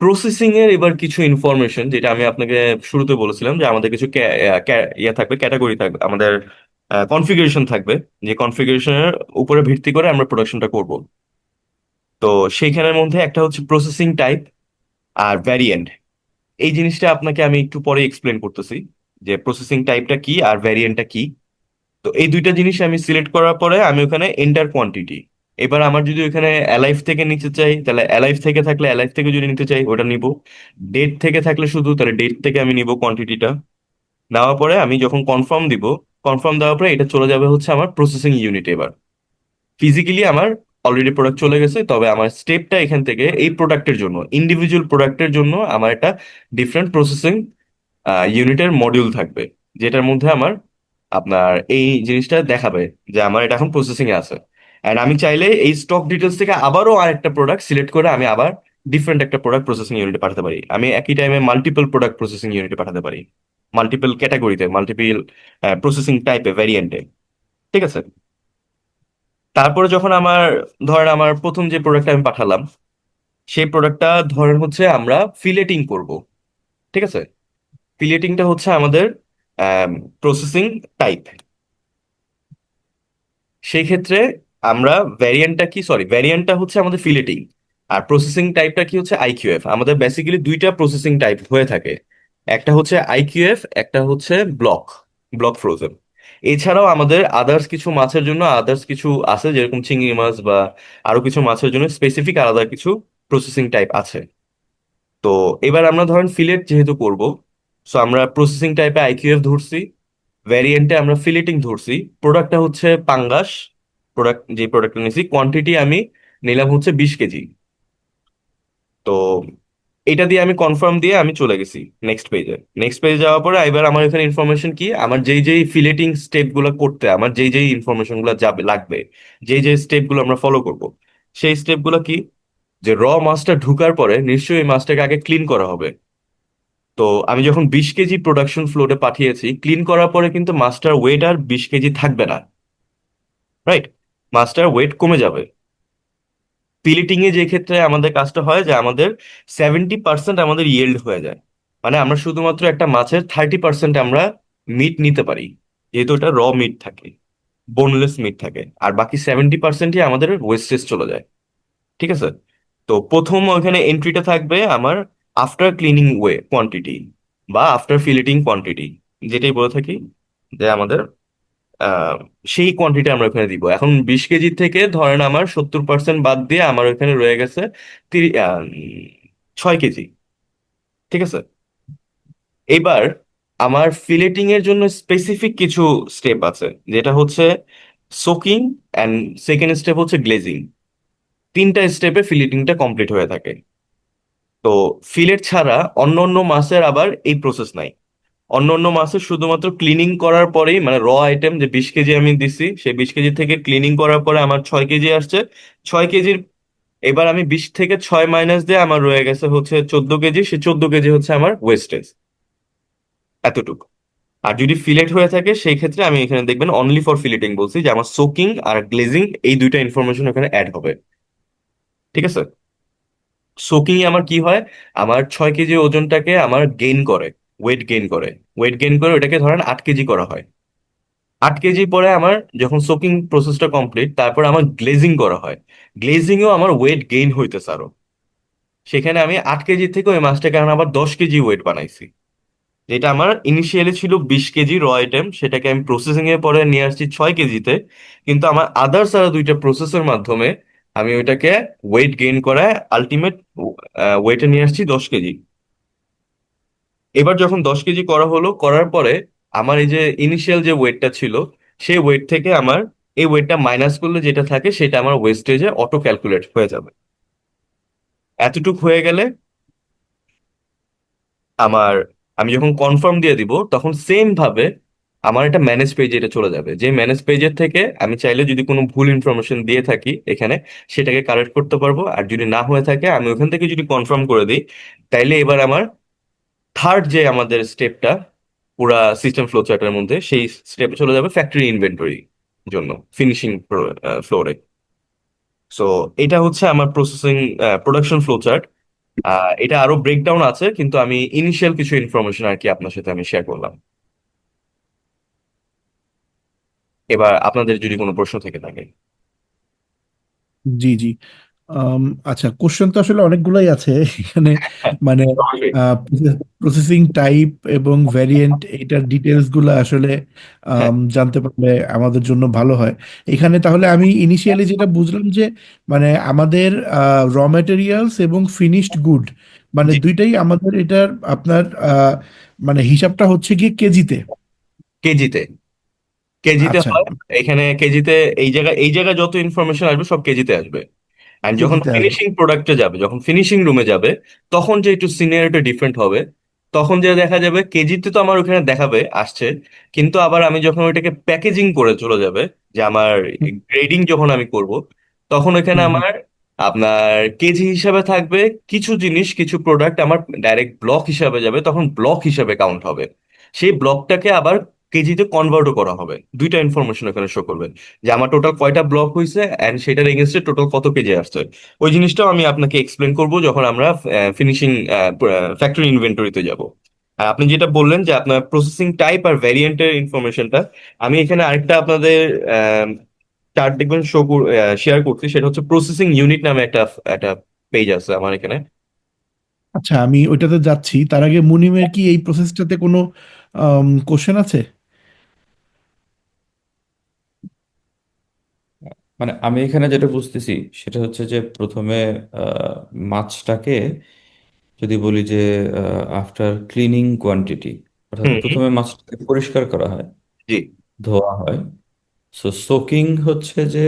প্রসেসিং এর এবার কিছু ইনফরমেশন, যেটা আমি আপনাকে শুরুতে বলেছিলাম যে আমাদের কিছু ইয়ে থাকবে, ক্যাটাগরি থাকবে, আমাদের কনফিগারেশন থাকবে, যে কনফিগারেশনের উপরে ভিত্তি করে আমরা প্রোডাকশনটা করব। তো সেইখানের মধ্যে একটা হচ্ছে প্রসেসিং টাইপ আর ভ্যারিয়েন্ট। এই জিনিসটা আপনাকে আমি একটু পরে এক্সপ্লেন করতেছি যে প্রসেসিং টাইপটা কি আর ভ্যারিয়েন্টটা কি। তো এই দুইটা জিনিস আমি সিলেক্ট করার পরে আমি ওখানে এন্টার কোয়ান্টিটি। এবার আমার যদি ওখানে অ্যালাইভ থেকে নিতে চাই তাহলে অ্যালাইভ থেকে থাকলে অ্যালাইভ থেকে যদি নিতে চাই ওটা নিব। ডেট থেকে থাকলে শুধু তাহলে ডেট থেকে আমি নিব কোয়ান্টিটিটা। নেওয়ার পরে আমি যখন কনফার্ম দিব, কনফার্ম দেওয়ার পরে এটা চলে যাবে হচ্ছে আমার প্রসেসিং ইউনিট। এবার ফিজিক্যালি আমার অলরেডি প্রোডাক্ট চলে গেছে, তবে আমার স্টেপটা এখান থেকে এই প্রোডাক্টের জন্য, ইন্ডিভিজুয়াল প্রোডাক্টের জন্য আমার একটা ডিফারেন্ট প্রসেসিং ইউনিটের মডিউল থাকবে, যেটার মধ্যে আমার আপনার এই জিনিসটা দেখাবে যে আমার এটা এখন প্রসেসিং এ আছে। অ্যান্ড আমি চাইলে এই স্টক ডিটেলস থেকে আবারও আরেকটা প্রোডাক্ট সিলেক্ট করে আমি আবার ডিফারেন্ট একটা প্রোডাক্ট প্রসেসিং ইউনিটে পাঠাতে পারি। আমি একই টাইমে মাল্টিপল প্রোডাক্ট প্রসেসিং ইউনিটে পাঠাতে পারি, মাল্টিপল ক্যাটাগরিতে, মাল্টিপল প্রসেসিং টাইপে, ভ্যারিয়েন্টে। ঠিক আছে, তারপরে যখন আমার, ধরেন আমার প্রথম যে প্রোডাক্টটা আমি পাঠালাম সেই প্রোডাক্টটা ধরেন হচ্ছে আমরা ফিলেটিং করব। ঠিক আছে, ফিলেটিংটা হচ্ছে আমাদের প্রসেসিং টাইপ। সেই ক্ষেত্রে আমরা ভ্যারিয়েন্টটা হচ্ছে আমাদের ফিলেটিং, আর প্রসেসিং টাইপটা কি হচ্ছে আইকিউএফ। আমাদের বেসিক্যালি দুইটা প্রসেসিং টাইপ হয়ে থাকে, একটা হচ্ছে আইকিউএফ, একটা হচ্ছে ব্লক, ব্লক ফ্রোজেন। এছাড়াও আমাদের আদার্স কিছু মাছের জন্য আদার্স কিছু আছে, যেরকম চিংড়ি মাছ বা আরো কিছু মাছের জন্য স্পেসিফিক আলাদা কিছু প্রসেসিং টাইপ আছে। তো এবার আমরা ধরেন ফিলেট যেহেতু করব, সো আমরা প্রসেসিং টাইপে আইকিউএফ ধরছি, ভ্যারিয়েন্টে আমরা ফিলেটিং ধরছি। প্রোডাক্টটা হচ্ছে পাঙ্গাস। যে প্রোডাক্টটা নিয়েছি কোয়ান্টিটি আমি নিলাম হচ্ছে 20 কেজি। তো এটা দিয়ে আমি কনফার্ম দিয়ে আমি চলে গেছি নেক্সট পেজে। নেক্সট পেজে যাওয়ার পরে এবার আমার এখানে ইনফরমেশন কি, আমার যেই যেই ফিলেটিং স্টেপ গুলো করতে আমার যেই যেই ইনফরমেশন গুলো যাবে লাগবে, যেই যেই স্টেপ গুলো আমরা ফলো করব, সেই স্টেপ গুলো কি, যে মাছটা ঢুকার পরে নিশ্চয়ই এই মাছটাকে আগে ক্লিন করা হবে। তো আমি যখন 20 কেজি প্রোডাকশন ফ্লোরে পাঠিয়েছি, ক্লিন করার পরে কিন্তু মাছটার ওয়েট আর 20 কেজি থাকবে না, রাইট? মাছটার ওয়েট কমে যাবে। পিলিটিং এ যে ক্ষেত্রে আমাদের কাজটা হয় যে আমাদের 70% আমাদের ইয়েল্ড হয়ে যায়, মানে আমরা শুধুমাত্র একটা মাছের 30% আমরা মিট নিতে পারি, যেহেতু এটা মিট থাকে, বোনলেস মিট থাকে, আর বাকি 70%ই আমাদের ওয়েস্টেজ চলে যায়। ঠিক আছে, তো প্রথম ওখানে এন্ট্রিটা থাকবে আমার আফটার ক্লিনিং কোয়ান্টিটি বা আফটার ফিলেটিং কোয়ান্টিটি, যেটাই বলে থাকি যে আমাদের আহ, সেই কোয়ান্টিটি আমরা ওখানে দিব। এখন 20 কেজি থেকে ধরেন আমার 70% বাদ দিয়ে আমার ওখানে রয়ে গেছে 6 কেজি। ঠিক আছে, এবার আমার ফিলেটিং এর জন্য স্পেসিফিক কিছু স্টেপ আছে, যেটা হচ্ছে সোকিং, অ্যান্ড সেকেন্ড স্টেপ হচ্ছে গ্লেজিং। 3টা স্টেপে ফিলেটিংটা কমপ্লিট হয়ে থাকে। তো ফিলেট ছাড়া অন্য অন্য মাছের আবার এই প্রসেস নাই। অন্য অন্য মাছের শুধুমাত্র ক্লিনিং করার পরেই, মানে আইটেম যে 20 কেজি আমি দিছি, সেই 20 কেজি থেকে ক্লিনিং করার পরে আমার 6 কেজি আসছে। 6 কেজির, এবার আমি 20 থেকে 6 মাইনাস দিয়ে আমার রয়ে গেছে হচ্ছে 14 কেজি। সে 14 কেজি হচ্ছে আমার ওয়েস্টেজ, এতটুকু। আর যদি ফিলেট হয়ে থাকে সেই ক্ষেত্রে আমি এখানে দেখবেন অনলি ফর ফিলেটিং বলছি, যে আমার সোকিং আর গ্লেজিং এই দুইটা ইনফরমেশন এখানে অ্যাড হবে। ঠিক আছে, সোকিং আমার কি হয়, আমার 6 কেজি ওজনটাকে আমার গেইন করে, ওয়েট গেইন করে। ওয়েট গেইন করে ওটাকে ধরেন 8 কেজি করা হয়। 8 কেজি পরে আমার যখন সোকিং প্রসেসটা কমপ্লিট, তারপর আমার গ্লেজিং করা হয়। গ্লেজিং এও আমার ওয়েট গেইন হইতেছে আরো। সেখানে আমি 8 কেজি থেকে ওই মাছটাকে এখন আবার 10 কেজি ওয়েট বানাইছি। যেটা আমার ইনিশিয়ালি ছিল 20 কেজি আইটেম, সেটাকে আমি প্রসেসিং এর পরে নিয়ে আসছি 6 কেজিতে। কিন্তু আমার আদার্স আরো দুইটা প্রসেসের মাধ্যমে আমি ওইটাকে ওয়েট গেইন করায় আলটিমেট ওয়েটে নিয়ে আসছি 10 কেজি। এবার যখন 10 কেজি করা হলো, করার পরে আমার এই যে ইনিশিয়াল যে ওয়েটটা ছিল, সেই ওয়েট থেকে আমার এই ওয়েটটা মাইনাস করলে যেটা থাকে সেটা আমার ওয়েস্টেজে অটো ক্যালকুলেট হয়ে যাবে। এতটুক হয়ে গেলে আমার, আমি যখন কনফার্ম দিয়ে দিব তখন সেম ভাবে আমার একটা ম্যানেজ পেজে এটা চলে যাবে, যে ম্যানেজ পেজের থেকে আমি চাইলে যদি কোনো ভুল ইনফরমেশন দিয়ে থাকি এখানে, সেটাকে কারেক্ট করতে পারবো। আর যদি না হয়ে থাকে আমি ওখান থেকে যদি কনফার্ম করে দিই, তাইলে এবার আমার থার্ড যে আমাদের স্টেপটা পুরা সিস্টেম ফ্লো চার্টের মধ্যে, সেই স্টেপে চলে যাবে ফ্যাক্টরি ইনভেন্টরি জন্য, ফিনিশিং ফ্লোরে। সো এটা হচ্ছে আমার প্রসেসিং প্রোডাকশন ফ্লো চার্ট। এটা আরো ব্রেকডাউন আছে, কিন্তু আমি ইনিশিয়াল কিছু ইনফরমেশন আর কি আপনার সাথে আমি শেয়ার করলাম। এবার আপনাদের যদি কোনো প্রশ্ন থেকে থাকে। জি জি। আম, আচ্ছা, কোশ্চেন তো আসলে অনেকগুলাই আছে এখানে। হ্যাঁ, মানে অবশ্যই। প্রসেসিং টাইপ এবং ভ্যারিয়েন্ট, এটার ডিটেলস গুলো আসলে হ্যাঁ, জানতে পারলে আমাদের জন্য ভালো হয়। এখানে তাহলে আমি ইনিশিয়ালি যেটা বুঝলাম যে মানে আমাদের র ম্যাটেরিয়ালস এবং ফিনিশড গুড মানে জি, দুইটাই আমাদের এটার আপনার মানে হিসাবটা হচ্ছে গিয়ে কেজিতে। কেজিতে। কেজিতে আচ্ছা, হয় এখানে, কেজিতে। এই জায়গায় যত ইনফরমেশন আসবে সব কেজিতে আসবে। অ্যান্ড যখন কেজিতে আসবে। ফিনিশিং প্রোডাক্টে যাবে, যখন ফিনিশিং রুমে যাবে, তখন যে একটু সিনিয়রিটি ডিফারেন্ট হবে। তখন যে দেখা যাবে কেজিতে তো আমার ওখানে দেখাবে আসছে, কিন্তু আবার আমি যখন ওইটাকে প্যাকেজিং করে চলে যাবে, যে আমার হুম গ্রেডিং যখন আমি করব, তখন ওখানে হুম হুম। আমার আপনার কেজি হিসাবে থাকবে। কিছু জিনিস, কিছু প্রোডাক্ট আমার ডাইরেক্ট ব্লক হিসাবে যাবে, তখন ব্লক হিসাবে কাউন্ট হবে। সেই ব্লকটাকে আবার কেজিতে কনভার্টও করা হবে। দুইটা ইনফরমেশন এখানে শো করবে, যে আমার টোটাল কয়টা ব্লক হয়েছে অ্যান্ড সেটার এগেনস্টে টোটাল কত কেজি আসছে। ওই জিনিসটাও আমি আপনাকে এক্সপ্লেন করব যখন আমরা ফিনিশিং ফ্যাক্টরি ইনভেন্টরিতে যাব। আর আপনি যেটা বললেন যে আপনার প্রসেসিং টাইপ আর ভ্যারিয়েন্টের ইনফরমেশনটা, আমি এখানে আরেকটা আপনাদের চার্ট দেখবেন শেয়ার করছি, সেটা হচ্ছে প্রসেসিং ইউনিট নামে একটা একটা পেজ আছে আমার এখানে। আচ্ছা, আমি ওইটাতে যাচ্ছি। তার আগে মুনিমের কি এই প্রসেসটাতে কোনো কোশ্চেন আছে? মানে আমি এখানে যেটা বুঝতেছি সেটা হচ্ছে যে প্রথমে আহ, মাছটাকে যদি বলি যে আফটার ক্লিনিং কোয়ান্টিটি, অর্থাৎ হুম, হুম। প্রথমে মাছটাকে পরিষ্কার করা হয়, জি। ধোয়া হয়। সো সোকিং হচ্ছে যে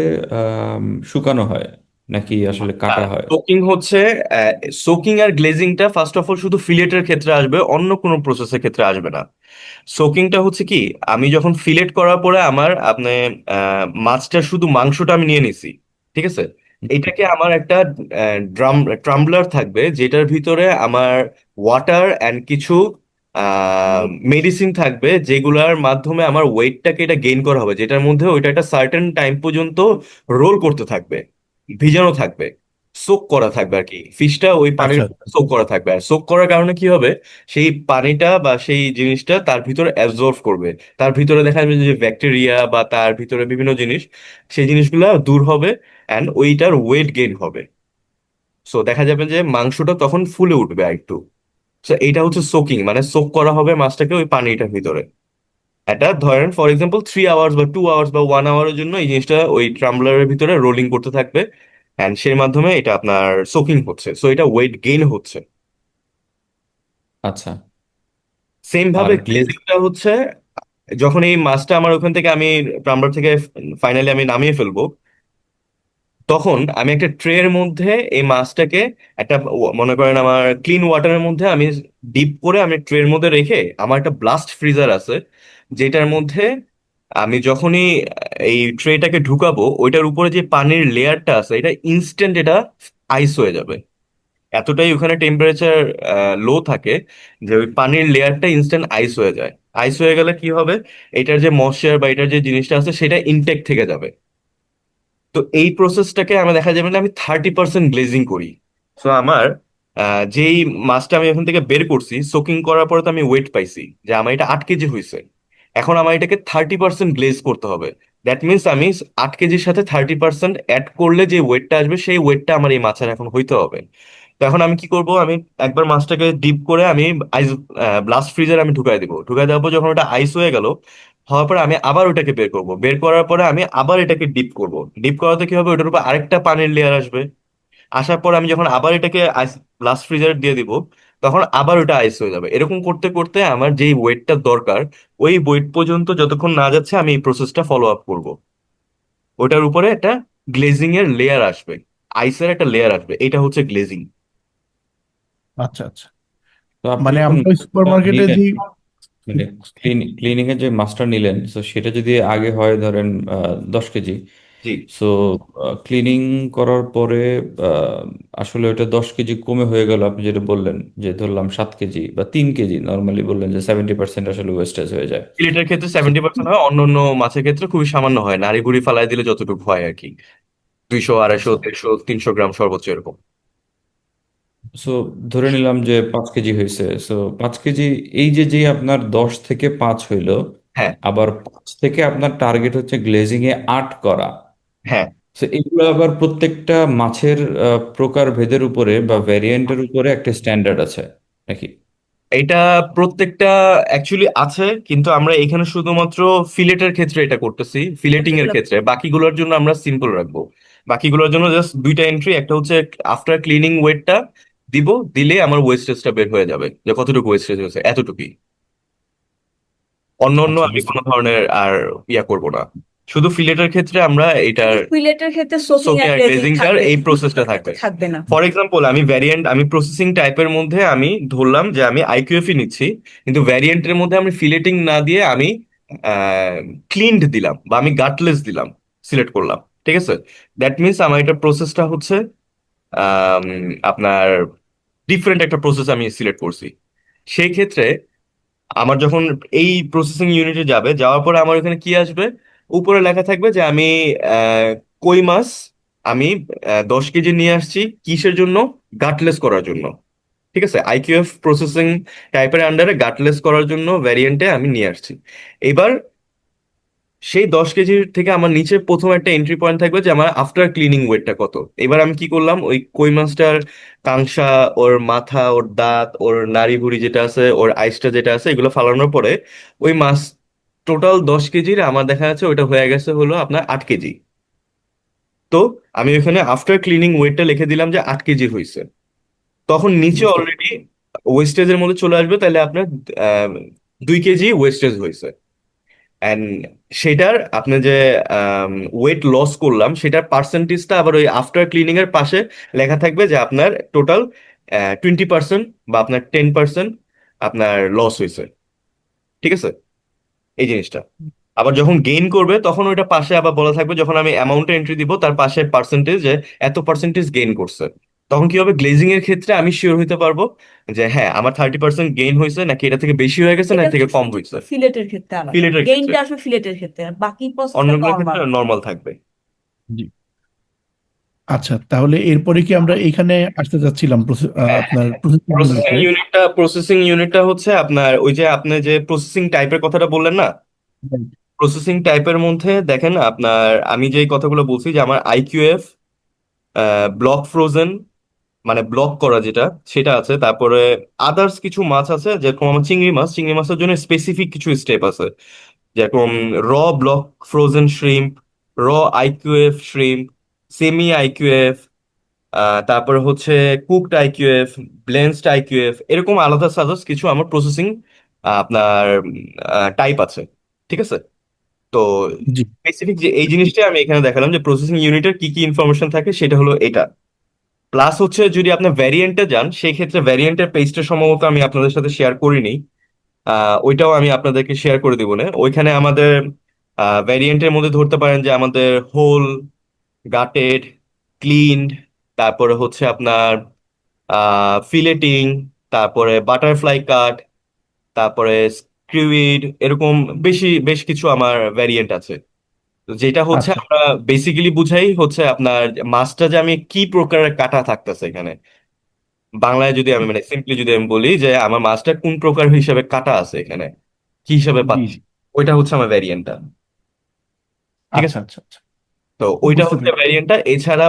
শুকানো হয় নাকি আসলে কাটা হয়? সোকিং হচ্ছে, সোকিং আর গ্লেজিংটা ফার্স্ট অফ অল শুধু ফিলেটের ক্ষেত্রে আসবে, অন্য কোনো প্রসেসের ক্ষেত্রে আসবে না। সোকিংটা হচ্ছে কি, আমি যখন ফিলেট করার পরে আমার আপনি মাছটা শুধু মাংসটা আমি নিয়ে নিছি, ঠিক আছে। এটাকে আমার একটা ট্রাম্বলার থাকবে, যেটার ভিতরে আমার ওয়াটার অ্যান্ড কিছু মেডিসিন থাকবে, যেগুলোর মাধ্যমে আমার ওয়েটটাকে এটা গেইন করা হবে, যেটার মধ্যে ওইটা একটা সার্টেন টাইম পর্যন্ত রোল করতে থাকবে, ভিজানো থাকবে, সোক করা থাকবে আর কি। ফিশটা ওই পানির আচ্ছা সোক করা থাকবে। আর সোক করার কারণে কি হবে, সেই পানিটা বা সেই জিনিসটা তার ভিতরে অ্যাবজর্ব করবে। তার ভিতরে দেখা যাবে যে ব্যাকটেরিয়া বা তার ভিতরে বিভিন্ন জিনিস, সেই জিনিসগুলো দূর হবে, অ্যান্ড ওইটার ওয়েট গেইন হবে। সো দেখা যাবে যে মাংসটা তখন ফুলে উঠবে আর একটু। সো এইটা হচ্ছে সোকিং, মানে সোক করা হবে মাছটাকে ওই পানিটার ভিতরে। এটা ধরেন ফর এক্সাম্পল 3 আওয়ার্স বা 2 আওয়ার্স বা 1 আওয়ারের জন্য এই জিনিসটা ওই ট্রাম্বলারের ভিতরে রোলিং করতে থাকবে, অ্যান্ড সেই মাধ্যমে এটা আপনার সোকিং হচ্ছে, সো এটা ওয়েট গেইন হচ্ছে। আচ্ছা। সেম আর ভাবে গ্লেজ? গ্লেজিংটা হচ্ছে, যখন এই মাছটা আমার ওখান থেকে আমি প্লাম্বার থেকে ফাইনালি আমি নামিয়ে ফেলবো, তখন আমি একটা ট্রের মধ্যে এই মাছটাকে একটা মনে করেন আমার ক্লিন ওয়াটারের মধ্যে আমি ডিপ করে আমি ট্রের মধ্যে রেখে, আমার একটা ব্লাস্ট ফ্রিজার আছে, যেটার মধ্যে আমি যখনই এই ট্রেটাকে ঢুকাবো, ওইটার উপরে যে পানির লেয়ারটা আছে এটা ইনস্ট্যান্ট এটা আইস হয়ে যাবে। এতটাই ওখানে টেম্পারেচার লো থাকে যে ওই পানির লেয়ারটা ইনস্ট্যান্ট আইস হয়ে যায়। আইস হয়ে গেলে কি হবে, এটার যে ময়শ্চার বা এটার যে জিনিসটা আছে সেটা ইনটেক থেকে যাবে। তো এই প্রসেসটাকে আমার দেখা যাবে না, আমি 30% গ্লেজিং করি। সো আমার যেই মাছটা আমি এখান থেকে বের করছি সোকিং করার পরে, তো আমি ওয়েট পাইছি যে আমার এটা 8 কেজি হয়েছে। এখন আমার এটাকে 30% গ্লেজ করতে হবে। দ্যাট মিনস আমি 8 কেজির সাথে 30% অ্যাড করলে যে ওয়েটটা আসবে, সেই ওয়েটটা আমার এই মাছের এখন হইতে হবে। তো এখন আমি কি করব, আমি একবার মাছটাকে ডিপ করে আমি আইস ব্লাস্ট ফ্রিজার আমি ঢুকাই দিব। ঢুকাই দেওয়ার পর যখন ওটা আইস হয়ে গেল, হওয়ার পরে আমি আবার ওটাকে বের করব। বের করার পরে আমি আবার এটাকে ডিপ করব। ডিপ করাতে কি হবে, ওটার উপর আরেকটা পানির লেয়ার আসবে। আসার পর আমি যখন আবার এটাকে আইস ব্লাস্ট ফ্রিজারে দিয়ে দিব, তখন আবার ওটা আইস হয়ে যাবে। এরকম করতে করতে আমার যেই ওয়েটটা দরকার, ওই ওয়েট পর্যন্ত যতক্ষণ না যাচ্ছে আমি এই প্রসেসটা ফলো আপ করব। ওটার উপরে একটা গ্লেজিং এর লেয়ার আসবে, আইসের একটা লেয়ার আসবে, এটা হচ্ছে গ্লেজিং। আচ্ছা। আচ্ছা আচ্ছা। তো আপনি মানে যখন আমরা ওই সুপার মার্কেটে নিলেন, যে মানে ক্লিনিং এর যে মাছটা নিলেন, তো সেটা যদি আগে হয় ধরেন 10 কেজি, জি। সো ক্লিনিং করার পরে আহ, আসলে ওটা 10 কেজি কমে হয়ে গেল, আপনি যেটা বললেন যে ধরলাম 7 কেজি বা 3 কেজি, নর্মালি বললেন যে 70% আসলে ওয়েস্টেজ হয়ে যায়। সিলেটের ক্ষেত্রে So, 70% হয়, অন্য অন্য মাছের ক্ষেত্রে খুবই সামান্য হয়, নাড়ি ভুড়ি ফালাই দিলে যতটুকু হয় আর কি, 200 250 আচ্ছা, 150 300 গ্রাম সর্বোচ্চ এরকম। সো ধরে নিলাম যে 5 কেজি হয়েছে, সো 5 কেজি, এই যে যে আপনার 10 থেকে 5 হইলো, হ্যাঁ। আবার 5 থেকে আপনার টার্গেট হচ্ছে গ্লেজিং এ 8 করা। হ্যাঁ, তো এগুলো আবার প্রত্যেকটা মাছের প্রকার ভেদের উপরে বা ভ্যারিয়েন্টের উপরে একটা স্ট্যান্ডার্ড আছে নাকি? এটা প্রত্যেকটা অ্যাকচুয়ালি আছে, কিন্তু আমরা এখানে শুধুমাত্র ফিলেটের ক্ষেত্রে এটা করতেছি, ফিলেটিং এর ক্ষেত্রে বাকিগুলোর জন্য আমরা সিম্পল রাখবো। বাকিগুলোর জন্য জাস্ট দুইটা এন্ট্রি, একটা হচ্ছে আফটার ক্লিনিং ওয়েটটা দিব, দিলে আমার ওয়েস্টেজটা বের হয়ে যাবে যে কতটুকু ওয়েস্টেজ হয়েছে, এতটুকুই। অন্য অন্য আচ্ছা, আমি বুঝতে কোনো ধরনের আর ইয়া করব না, শুধু ফিলেটের ক্ষেত্রে আমরা এটার শুধু ফিলেটের ক্ষেত্রে সোকিং সোকিং আর আর গ্লেজিং গ্লেজিংটার থাকবে, এই প্রসেসটা ফিলেটের থাকবে। ক্ষেত্রে থাকবে না। ফর এক্সাম্পল আমি ভ্যারিয়েন্ট, আমি প্রসেসিং টাইপের মধ্যে আমি ধরলাম যে আমি আইকিউএফই নিচ্ছি, কিন্তু ভ্যারিয়েন্টের মধ্যে আমি ফিলেটিং না দিয়ে আমি ক্লিনড দিলাম বা আমি গাটলেস দিলাম, সিলেক্ট করলাম, ঠিক আছে। দ্যাট মিনস আমার এটা প্রসেসটা হচ্ছে আম, আপনার ডিফারেন্ট একটা প্রসেস আমি সিলেক্ট করছি। সেই ক্ষেত্রে আমার যখন এই প্রসেসিং ইউনিটে যাবে, যাওয়ার পরে আমার এখানে কি আসবে, উপরে লেখা থাকবে যে আমি আহ, কই মাছ আমি 10 কেজি নিয়ে আসছি, কিসের জন্য, গাটলেস করার জন্য। ঠিক আছে, আইকিউএফ প্রসেসিং টাইপের আন্ডারে গাটলেস করার জন্য ভ্যারিয়েন্টে আমি নিয়ে আসছি। এবার সেই 10 কেজির থেকে আমার নিচে প্রথম একটা এন্ট্রি পয়েন্ট থাকবে যে আমার আফটার ক্লিনিং ওয়েটটা কত। এবার আমি কি করলাম, ওই কই মাছটার কাংসা, ওর মাথা, ওর দাঁত, ওর নাড়ি ভুঁড়ি যেটা আছে, ওর আইসটা যেটা আছে, এগুলো ফালানোর পরে ওই মাছ টোটাল 10 কেজির আমার দেখা যাচ্ছে ওইটা হয়ে গেছে হলো আপনার 8 কেজি। তো আমি ওখানে আফটার ক্লিনিং ওয়েটটা লিখে দিলাম যে 8 কেজি হয়েছে। তখন নিচে বুঝতে অলরেডি ওয়েস্টেজের মধ্যে চলে আসবে, তাহলে আপনার 2 কেজি ওয়েস্টেজ হয়েছে। অ্যান্ড সেটার আপনি যে ওয়েট লস করলাম সেটার পার্সেন্টেজটা আবার ওই আফটার ক্লিনিং এর পাশে লেখা থাকবে যে আপনার টোটাল 20% বা আপনার 10% আপনার লস হয়েছে। ঠিক আছে, এই জিনিসটা আবার যখন গেইন করবে তখন ওইটা পাশে আবার বলা থাকবে, যখন আমি অ্যামাউন্টে এন্ট্রি দিব তার পাশে পার্সেন্টেজ যে এত পার্সেন্টেজ গেইন করছে। তখন কি হবে, গ্লেজিং এর ক্ষেত্রে আমি শিওর হইতে পারবো যে হ্যাঁ আমার 30% গেইন হয়েছে, নাকি এটা থেকে বেশি হয়ে গেছে, না এটা এর থেকে হচ্ছে কম হয়েছে। ফিলেটের ক্ষেত্রে আলাদা, ফিলেটের ক্ষেত্রে, গেইনটা আসবে ফিলেটের ক্ষেত্রে, আর বাকি প্রসেসটা অন্যগুলোর নর্মাল। ক্ষেত্রে নর্মাল থাকবে। জি। আচ্ছা, তাহলে এরপরে কি আমরা এখানে আসতে যাচ্ছিলাম আপনার প্রসেসিং প্রসেসিং ইউনিটে? ইউনিটটা, হচ্ছে আপনার ওই যে আপনি যে প্রসেসিং টাইপের কথাটা বললেন না, প্রসেসিং টাইপের মধ্যে দেখেন আপনার আমি যে কথাগুলো বলছি যে আমার আইকিউএফ ব্লক ফ্রোজেন, মানে ব্লক করা যেটা, সেটা আছে। তারপরে আদার্স কিছু মাছ আছে, যেরকম আমার চিংড়ি মাছ, চিংড়ি মাছের জন্য স্পেসিফিক কিছু স্টেপ আছে, যেরকম র ব্লক ফ্রোজেন শ্রিম্প, র আইকিউএফ শ্রিম্প, সেমি আইকিউএফ, তারপরে হচ্ছে কুকড আইকিউএফ, ব্লেন্সড আইকিউএফ, এরকম আলাদা সাজেস কিছু আমার প্রসেসিং আপনার টাইপ আছে। ঠিক আছে, তো জি। স্পেসিফিক যে এই জিনিসটা আমি এখানে দেখালাম যে প্রসেসিং ইউনিটের কি কি ইনফরমেশন থাকে সেটা হলো এটা। প্লাস হচ্ছে যদি আপনি ভ্যারিয়েন্টে যান, সেই ক্ষেত্রে ভ্যারিয়েন্টের পেজটা সম্ভবত আমি আপনাদের সাথে শেয়ার করিনি, ওইটাও আমি আপনাদেরকে শেয়ার করে দিব না। ওইখানে আমাদের ভ্যারিয়েন্টের মধ্যে ধরতে পারেন যে আমাদের হোল, গাটেড, ক্লিনড, তারপরে হচ্ছে আপনার ফিলেটিং, তারপরে বাটারফ্লাই কাট, তারপরে স্ক্রিউইড, এরকম বেশ কিছু আমার ভ্যারিয়েন্ট আছে। তো যেটা হচ্ছে আচ্ছা। আমরা বেসিক্যালি বুঝাই হচ্ছে আপনার মাছটা যে আমি কি প্রকারের কাটা থাকতেছে এখানে, বাংলায় যদি আমি মানে সিম্পলি যদি আমি বলি যে আমার মাছটা কোন প্রকার হিসাবে কাটা আছে এখানে, কি হিসাবে জি, পাচ্ছি, জি। ওইটা হচ্ছে আমার ভ্যারিয়েন্টটা। ঠিক আচ্ছা, আছে, আচ্ছা, আচ্ছা। তো ওইটা বুঝতে হচ্ছে পেরেছি। ভ্যারিয়েন্টটা। এছাড়া